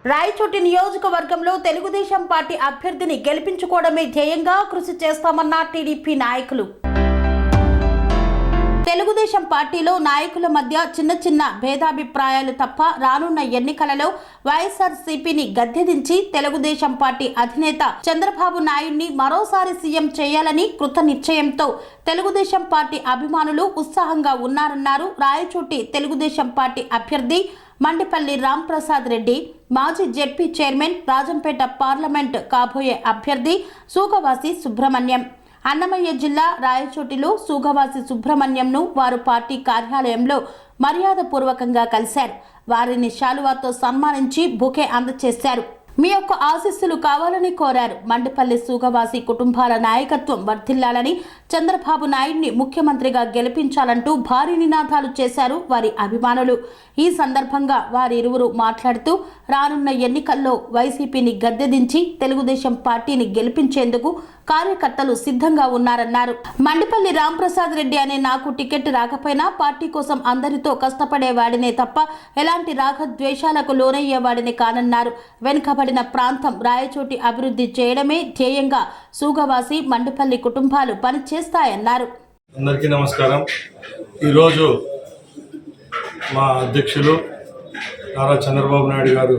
రాయచోటి నియోజకవర్గంలో తెలుగుదేశం పార్టీ అభ్యర్థిని గెలిపించుకోవడమే ధ్యేయంగా కృషి చేస్తామన్న టీడీపీ నాయకులు. తెలుగుదేశం పార్టీలో నాయకుల మధ్య చిన్న భేదాభిప్రాయాలు తప్ప రానున్న ఎన్నికలలో వైఎస్ఆర్సీపీని గద్దెదించి తెలుగుదేశం పార్టీ అధినేత చంద్రబాబు నాయుడిని మరోసారి సీఎం చేయాలని కృత నిశ్చయంతో తెలుగుదేశం పార్టీ అభిమానులు ఉత్సాహంగా ఉన్నారన్నారు రాయచోటి తెలుగుదేశం పార్టీ అభ్యర్థి మండిపల్లి రాంప్రసాద్ రెడ్డి, మాజీ జెడ్పీ చైర్మన్, రాజంపేట పార్లమెంట్ కాబోయే అభ్యర్థి సూగవాసి సుబ్రహ్మణ్యం. అన్నమయ్య జిల్లా రాయచోటిలో సూగవాసి సుబ్రహ్మణ్యంను వారు పార్టీ కార్యాలయంలో మర్యాదపూర్వకంగా కలిశారు. వారిని శాలువాతో సన్మానించి బుకే అందజేశారు. మీ యొక్క ఆశీస్సులు కావాలని కోరారు. మండిపల్లి సూగవాసి కుటుంబాల నాయకత్వం వర్ధిల్లాలని, చంద్రబాబు నాయుడిని ముఖ్యమంత్రిగా గెలిపించాలంటూ భారీ నినాదాలు చేశారు వారి అభిమానులు. ఈ సందర్భంగా వారిరువురు మాట్లాడుతూ రానున్న ఎన్నికల్లో వైసీపీని గద్దెదించి తెలుగుదేశం పార్టీని గెలిపించేందుకు కార్యకర్తలు సిద్ధంగా ఉన్నారన్నారు. మండిపల్లి రాంప్రసాద్ రెడ్డి అనే నాకు టికెట్ రాకపోయినా పార్టీ కోసం అందరితో కష్టపడేవాడినే తప్ప ఎలాంటి రాగద్వేషాలకు లోనయ్యేవాడిని కానన్నారు. వెనుకబడిన ప్రాంతం రాయచోటి అభివృద్ధి చేయడమే ధ్యేయంగా సూగవాసి, మండిపల్లి కుటుంబాలు పనిచేస్తాయన్నారు. అందరికీ నమస్కారం. ఈరోజు మా అధ్యక్షులు నారా చంద్రబాబు నాయుడు గారు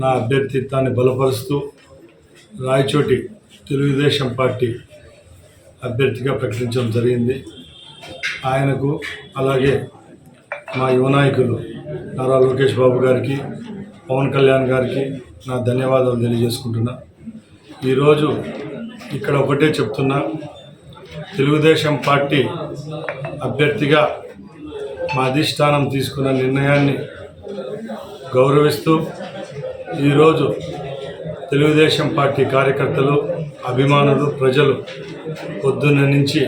నా అభ్యర్థిత్వాన్ని బలపరుస్తూ రాయచోటి తెలుగుదేశం పార్టీ అభ్యర్థిగా ప్రకటించడం జరిగింది. ఆయనకు అలాగే మా యువ నాయకులు నారా లోకేష్ బాబు గారికి, పవన్ కళ్యాణ్ గారికి నా ధన్యవాదాలు తెలియజేసుకుంటున్నా. ఈరోజు ఇక్కడ ఒకటే చెప్తున్నా, తెలుగుదేశం పార్టీ అభ్యర్థిగా మా అధిష్టానం తీసుకున్న నిర్ణయాన్ని గౌరవిస్తూ ఈరోజు తెలుగుదేశం పార్టీ కార్యకర్తలు, అభిమానులు, ప్రజలు పొద్దున్న నుంచి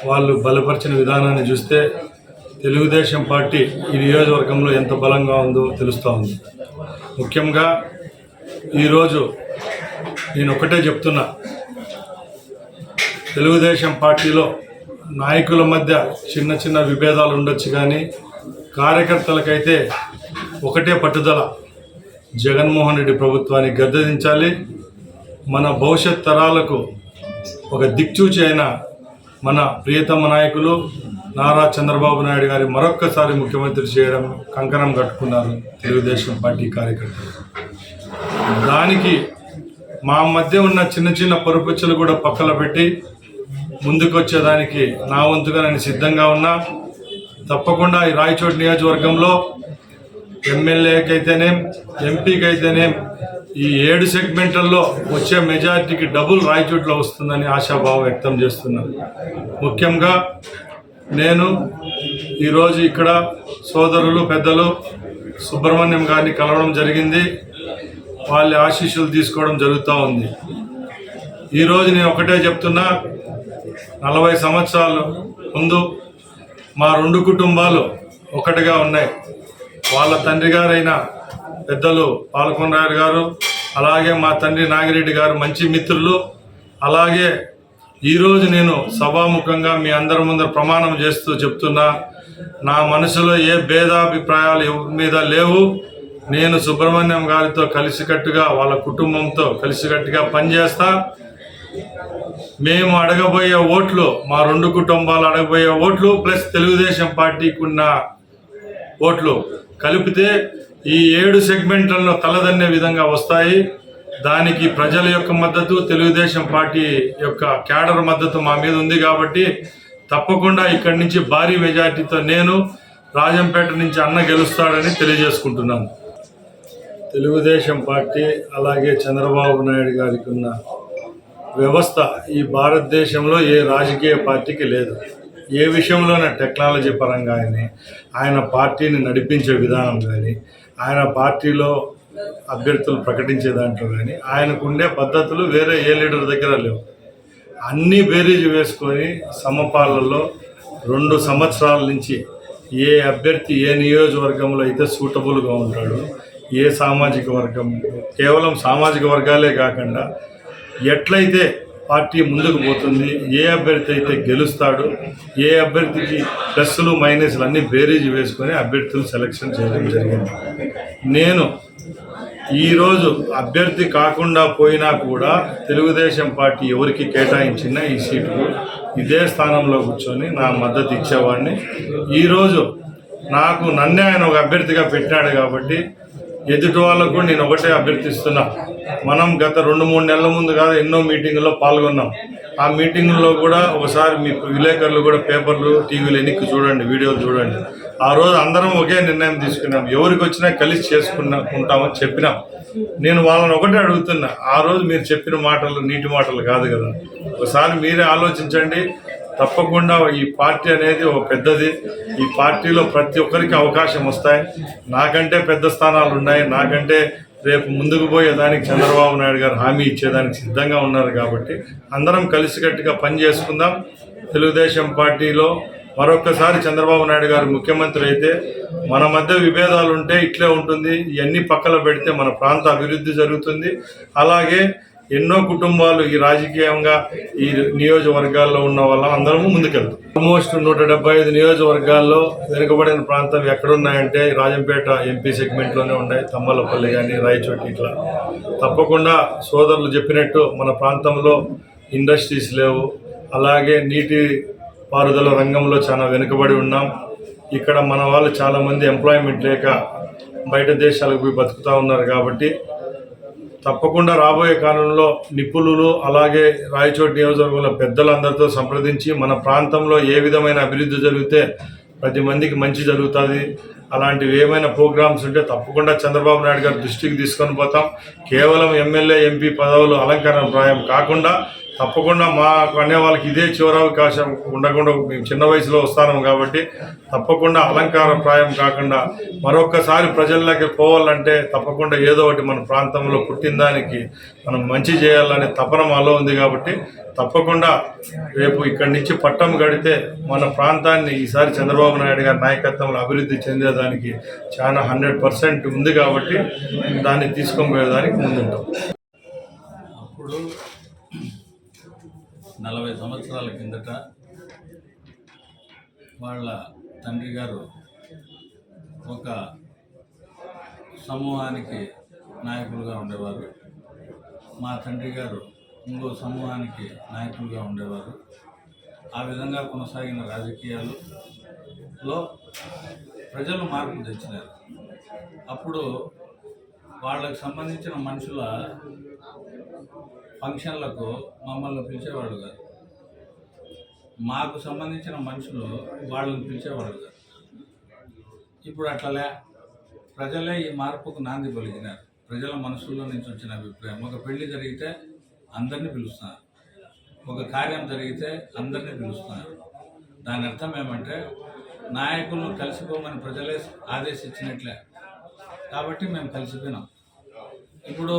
వాళ్ళు బలపరిచిన విధానాన్ని చూస్తే తెలుగుదేశం పార్టీ ఈ నియోజకవర్గంలో ఎంత బలంగా ఉందో తెలుస్తూ ఉంది. ముఖ్యంగా ఈరోజు నేను ఒకటే చెప్తున్నా, తెలుగుదేశం పార్టీలో నాయకుల మధ్య చిన్న విభేదాలు ఉండొచ్చు, కానీ కార్యకర్తలకైతే ఒకటే పట్టుదల, జగన్మోహన్ రెడ్డి ప్రభుత్వాన్ని గద్దెదించాలి, మన భవిష్యత్ తరాలకు ఒక దిక్చూచి అయిన మన ప్రియతమ నాయకులు నారా చంద్రబాబు నాయుడు గారి మరొక్కసారి ముఖ్యమంత్రి చేయడం కంకణం కట్టుకున్నారు తెలుగుదేశం పార్టీ కార్యకర్తలు. దానికి మా మధ్య ఉన్న చిన్న పొరపచ్చులు కూడా పక్కన పెట్టి ముందుకు వచ్చేదానికి నా వంతుగా నేను సిద్ధంగా ఉన్నా. తప్పకుండా ఈ రాయచోటి నియోజకవర్గంలో ఎమ్మెల్యేకైతేనేం, ఎంపీకి అయితేనేం ఈ 7 సెగ్మెంట్లలో వచ్చే మెజారిటీకి డబుల్ రాయచోటిలో వస్తుందని ఆశాభావం వ్యక్తం చేస్తున్నాను. ముఖ్యంగా నేను ఈరోజు ఇక్కడ సోదరులు, పెద్దలు సుబ్రహ్మణ్యం గారిని కలవడం జరిగింది. వాళ్ళ ఆశీస్సులు తీసుకోవడం జరుగుతూ ఉంది. ఈరోజు నేను ఒకటే చెప్తున్నా, 40 సంవత్సరాల ముందు మా 2 కుటుంబాలు ఒకటిగా ఉన్నాయి. వాళ్ళ తండ్రి గారైన పెద్దలు పాలకొండరాయుడు గారు, అలాగే మా తండ్రి నాగిరెడ్డి గారు మంచి మిత్రులు. అలాగే ఈరోజు నేను సభాముఖంగా మీ అందరి ముందర ప్రమాణం చేస్తూ చెప్తున్నా, నా మనసులో ఏ భేదాభిప్రాయాలు ఎవరి మీద లేవు. నేను సుబ్రహ్మణ్యం గారితో కలిసికట్టుగా, వాళ్ళ కుటుంబంతో కలిసికట్టుగా పనిచేస్తా. మేము అడగబోయే ఓట్లు, మా 2 కుటుంబాలు అడగబోయే ఓట్లు ప్లస్ తెలుగుదేశం పార్టీకి ఉన్న ఓట్లు కలిపితే ఈ 7 సెగ్మెంట్లను తలదన్నే విధంగా వస్తాయి. దానికి ప్రజల యొక్క మద్దతు, తెలుగుదేశం పార్టీ యొక్క క్యాడర్ మద్దతు మా మీద ఉంది. కాబట్టి తప్పకుండా ఇక్కడి నుంచి భారీ మెజార్టీతో నేను రాజంపేట నుంచి అన్న గెలుస్తాడని తెలియజేసుకుంటున్నాను. తెలుగుదేశం పార్టీ అలాగే చంద్రబాబు నాయుడు గారికి ఉన్న వ్యవస్థ ఈ భారతదేశంలో ఏ రాజకీయ పార్టీకి లేదు. ఏ విషయంలోనే టెక్నాలజీ పరంగా కానీ, ఆయన పార్టీని నడిపించే విధానం కానీ, ఆయన పార్టీలో అభ్యర్థులు ప్రకటించే దాంట్లో కానీ ఆయనకుండే పద్ధతులు వేరే ఏ లీడర్ దగ్గర లేవు. అన్నీ బేరీజు వేసుకొని సమపాలలో 2 సంవత్సరాల నుంచి ఏ అభ్యర్థి ఏ నియోజకవర్గంలో అయితే సూటబుల్గా ఉంటాడో, ఏ సామాజిక వర్గం, కేవలం సామాజిక వర్గాలే కాకుండా ఎట్లయితే పార్టీ ముందుకు పోతుంది, ఏ అభ్యర్థి అయితే గెలుస్తాడు, ఏ అభ్యర్థికి ప్లస్లు మైనస్లు అన్నీ బేరీజ్ వేసుకొని అభ్యర్థులు సెలక్షన్ చేయడం జరిగింది. నేను ఈరోజు అభ్యర్థి కాకుండా పోయినా కూడా తెలుగుదేశం పార్టీ ఎవరికి కేటాయించిన ఈ సీటుకు ఇదే స్థానంలో కూర్చొని నా మద్దతు ఇచ్చేవాడిని. ఈరోజు నన్నే ఆయన ఒక అభ్యర్థిగా పెట్టినాడు కాబట్టి ఎదుటి వాళ్ళకు నేను ఒకటే అభ్యర్థిస్తున్నా. మనం గత 2-3 నెలల ముందు కాదు ఎన్నో మీటింగుల్లో పాల్గొన్నాం. ఆ మీటింగుల్లో కూడా ఒకసారి మీ విలేకరులు కూడా పేపర్లు టీవీలు ఎన్నిక చూడండి, వీడియోలు చూడండి. ఆ రోజు అందరం ఒకే నిర్ణయం తీసుకున్నాం, ఎవరికి వచ్చినా కలిసి చేసుకుంటామని చెప్పినాం. నేను వాళ్ళని ఒకటే అడుగుతున్నా, ఆ రోజు మీరు చెప్పిన మాటలు నీటి మాటలు కాదు కదా, ఒకసారి మీరే ఆలోచించండి. తప్పకుండా ఈ పార్టీ అనేది ఒక పెద్దది. ఈ పార్టీలో ప్రతి ఒక్కరికి అవకాశం వస్తాయి. నాకంటే పెద్ద స్థానాలు ఉన్నాయి. నాకంటే రేపు ముందుకు పోయేదానికి చంద్రబాబు నాయుడు గారు హామీ ఇచ్చేదానికి సిద్ధంగా ఉన్నారు. కాబట్టి అందరం కలిసికట్టుగా పని చేసుకుందాం. తెలుగుదేశం పార్టీలో మరొక్కసారి చంద్రబాబు నాయుడు గారు ముఖ్యమంత్రి అయితే మన మధ్య విభేదాలు ఉంటే ఇట్లే ఉంటుంది. ఇవన్నీ పక్కన పెడితే మన ప్రాంత అభివృద్ధి జరుగుతుంది. అలాగే ఎన్నో కుటుంబాలు ఈ రాజకీయంగా ఈ నియోజకవర్గాల్లో ఉన్న వాళ్ళ అందరము ముందుకెళ్తాం. ఆల్మోస్ట్ 175 నియోజకవర్గాల్లో వెనుకబడిన ప్రాంతం ఎక్కడున్నాయంటే రాజంపేట ఎంపీ సెగ్మెంట్లోనే ఉన్నాయి. తమ్మలపల్లి కానీ రాయచోటి ఇట్లా. తప్పకుండా సోదరులు చెప్పినట్టు మన ప్రాంతంలో ఇండస్ట్రీస్ లేవు. అలాగే నీటి పారుదల రంగంలో చాలా వెనుకబడి ఉన్నాం. ఇక్కడ మన వాళ్ళు చాలామంది ఎంప్లాయ్మెంట్ లేక బయట దేశాలకు పోయి బతుకుతూ ఉన్నారు. కాబట్టి తప్పకుండా రాబోయే కాలంలో నిపుణులు అలాగే రాయచోటి నియోజకవర్గంలో పెద్దలందరితో సంప్రదించి మన ప్రాంతంలో ఏ విధమైన అభివృద్ధి జరిగితే 10 మందికి మంచి జరుగుతుంది, అలాంటివి ఏమైనా ప్రోగ్రామ్స్ ఉంటే తప్పకుండా చంద్రబాబు నాయుడు గారి దృష్టికి తీసుకొని పోతాం. కేవలం ఎమ్మెల్యే ఎంపీ పదవులు అలంకరణ ప్రాయం కాకుండా తప్పకుండా మాకు అనే వాళ్ళకి ఇదే చివరి అవకాశం ఉండకుండా మేము చిన్న వయసులో వస్తాము కాబట్టి తప్పకుండా అలంకార ప్రాయం కాకుండా మరొక్కసారి ప్రజల్లోకి పోవాలంటే తప్పకుండా ఏదో ఒకటి మన ప్రాంతంలో పుట్టిన దానికి మనం మంచి చేయాలనే తపన మాలో ఉంది. కాబట్టి తప్పకుండా రేపు ఇక్కడి నుంచి పట్టం గడితే మన ప్రాంతాన్ని ఈసారి చంద్రబాబు నాయుడు గారి నాయకత్వంలో అభివృద్ధి చెందేదానికి చాలా 100% ఉంది. కాబట్టి దాన్ని తీసుకొని పోయేదానికి ముందుంటాం. అప్పుడు 40 సంవత్సరాల కిందట వాళ్ళ తండ్రి గారు ఒక సమూహానికి నాయకులుగా ఉండేవారు. మా తండ్రి గారు ఇంకో సమూహానికి నాయకులుగా ఉండేవారు. ఆ విధంగా కొనసాగిన రాజకీయాలలో ప్రజలు మార్పు తెచ్చినారు. అప్పుడు వాళ్ళకు సంబంధించిన మనుషుల ఫంక్షన్లకు మమ్మల్ని పిలిచేవాడు కాదు, మాకు సంబంధించిన మనుషులు వాళ్ళని పిలిచేవాడు కాదు. ఇప్పుడు అట్లలే ప్రజలే ఈ మార్పుకు నాంది పలికినారు. ప్రజల మనసుల్లో నుంచి వచ్చిన అభిప్రాయం, ఒక పెళ్లి జరిగితే అందరినీ పిలుస్తున్నారు, ఒక కార్యం జరిగితే అందరినీ పిలుస్తున్నారు. దాని అర్థం ఏమంటే నాయకులను కలిసిపోమని ప్రజలే ఆదేశించినట్లే. కాబట్టి మేము కలిసిపోయినాం. ఇప్పుడు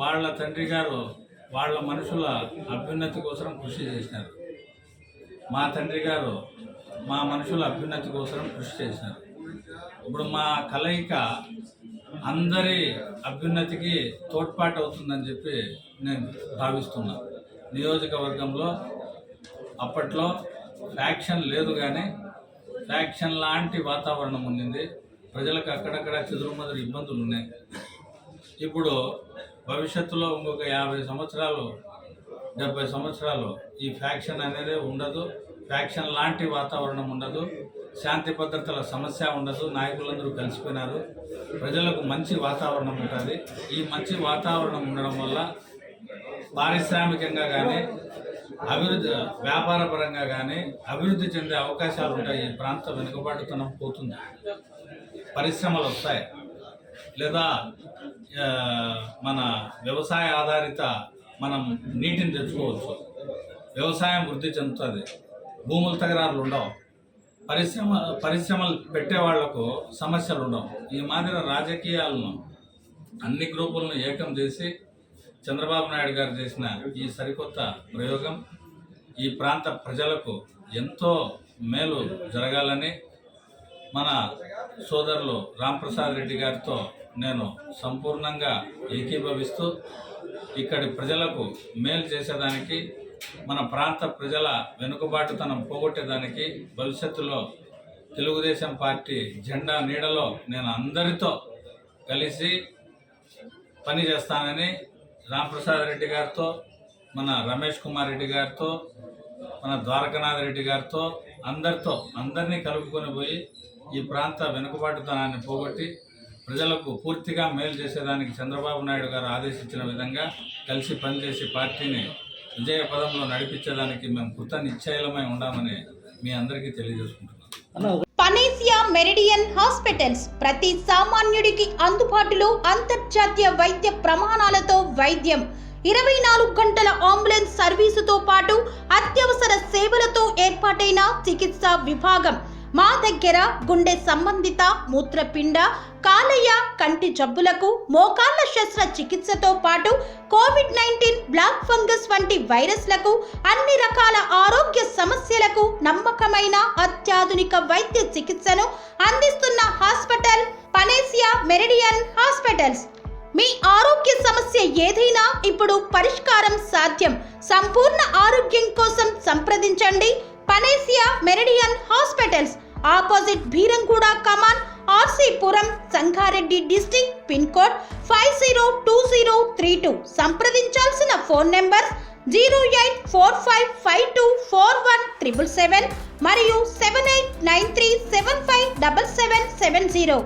వాళ్ళ తండ్రి గారు వాళ్ళ మనుషుల అభ్యున్నతి కోసం కృషి చేసినారు. మా తండ్రి గారు మా మనుషుల అభ్యున్నతి కోసం కృషి చేసినారు. ఇప్పుడు మా కలయిక అందరి అభ్యున్నతికి తోడ్పాటు అవుతుందని చెప్పి నేను భావిస్తున్నాను. నియోజకవర్గంలో అప్పట్లో ఫ్యాక్షన్ లేదు, కానీ ఫ్యాక్షన్ లాంటి వాతావరణం ఉండింది. ప్రజలకు అక్కడక్కడ చెదురుమదురు ఇబ్బందులు ఉన్నాయి. ఇప్పుడు భవిష్యత్తులో ఇంకొక 50 సంవత్సరాలు 70 సంవత్సరాలు ఈ ఫ్యాక్షన్ అనేది ఉండదు, ఫ్యాక్షన్ లాంటి వాతావరణం ఉండదు, శాంతి భద్రతల సమస్య ఉండదు. నాయకులందరూ కలిసిపోయినారు. ప్రజలకు మంచి వాతావరణం ఉంటుంది. ఈ మంచి వాతావరణం ఉండడం వల్ల పారిశ్రామికంగా కానీ అభివృద్ధి వ్యాపారపరంగా కానీ అభివృద్ధి చెందే అవకాశాలు ఉంటాయి. ఈ ప్రాంత వెనుకబాటుతనం పోతుంది, పరిశ్రమలు వస్తాయి, లేదా మన వ్యవసాయ ఆధారిత మనం నీటిని తెచ్చుకోవచ్చు, వ్యవసాయం వృద్ధి చెందుతుంది, భూముల తగరారులు ఉండవు, పరిశ్రమలు పెట్టే వాళ్లకు సమస్యలు ఉండవు. ఈ మాదిరి రాజకీయాలను అన్ని గ్రూపులను ఏకం చేసి చంద్రబాబు నాయుడు గారు చేసిన ఈ సరికొత్త ప్రయోగం ఈ ప్రాంత ప్రజలకు ఎంతో మేలు జరగాలని మన సోదరులు రాంప్రసాద్ రెడ్డి గారితో నేను సంపూర్ణంగా ఏకీభవిస్తూ ఇక్కడి ప్రజలకు మేలు చేసేదానికి మన ప్రాంత ప్రజల వెనుకబాటుతనం పోగొట్టేదానికి భవిష్యత్తులో తెలుగుదేశం పార్టీ జెండా నీడలో నేను అందరితో కలిసి పని చేస్తానని రాంప్రసాద్ రెడ్డి గారితో, మన రమేష్ కుమార్ రెడ్డి గారితో, మన ద్వారకనాథ్ రెడ్డి గారితో అందరినీ కలుపుకొని పోయి ఈ ప్రాంత వెనుకబాటుతనాన్ని పోగొట్టి ప్రజలకు పూర్తిగా మేలు చేసేదానికి చంద్రబాబు నాయుడు గారు ఆదేశించిన విధంగా కలిసి పనిచేసి పార్టీని విజయ పదంలో నడిపించేదానికి మేము కృత నిశ్చయమై ఉండామని మీ అందరికీ తెలియజేసుకుంటున్నాం. పనేసియా మెరిడియన్ హాస్పిటల్స్ ప్రతి సామాన్యుడికి అందుబాటులో అంతర్జాతీయ వైద్య ప్రమాణాలతో వైద్యం, 24 గంటల అంబులెన్స్ సర్వీసుతో పాటు అత్యవసర సేవలతో ఏర్పాటైన చికిత్సా విభాగం. మా దగ్గర గుండె సంబంధిత, మూత్రపిండ, కాలేయ, కంటి జబ్బులకు, మోకాళ్ల శస్త్రచికిత్సతో పాటు కోవిడ్-19, బ్లాక్ ఫంగస్ వంటి వైరస్లకు, అన్ని రకాల ఆరోగ్య సమస్యలకు నమ్మకమైన అత్యాధునిక వైద్య చికిత్సను అందిస్తున్న హాస్పిటల్ పనేసియా మెరిడియన్ హాస్పిటల్స్. మీ ఆరోగ్య సమస్య ఏదైనా ఇప్పుడు పరిష్కారం సాధ్యం. సంపూర్ణ ఆరోగ్యం కోసం సంప్రదించండి Panacea Meridian hospitals, opposite Bheeramguda Kaman, RC Puram, Sangareddy district, pin code 502032. సంప్రదించాల్సిన ఫోన్ నెంబర్ 0845524177 మరియు 7893757770.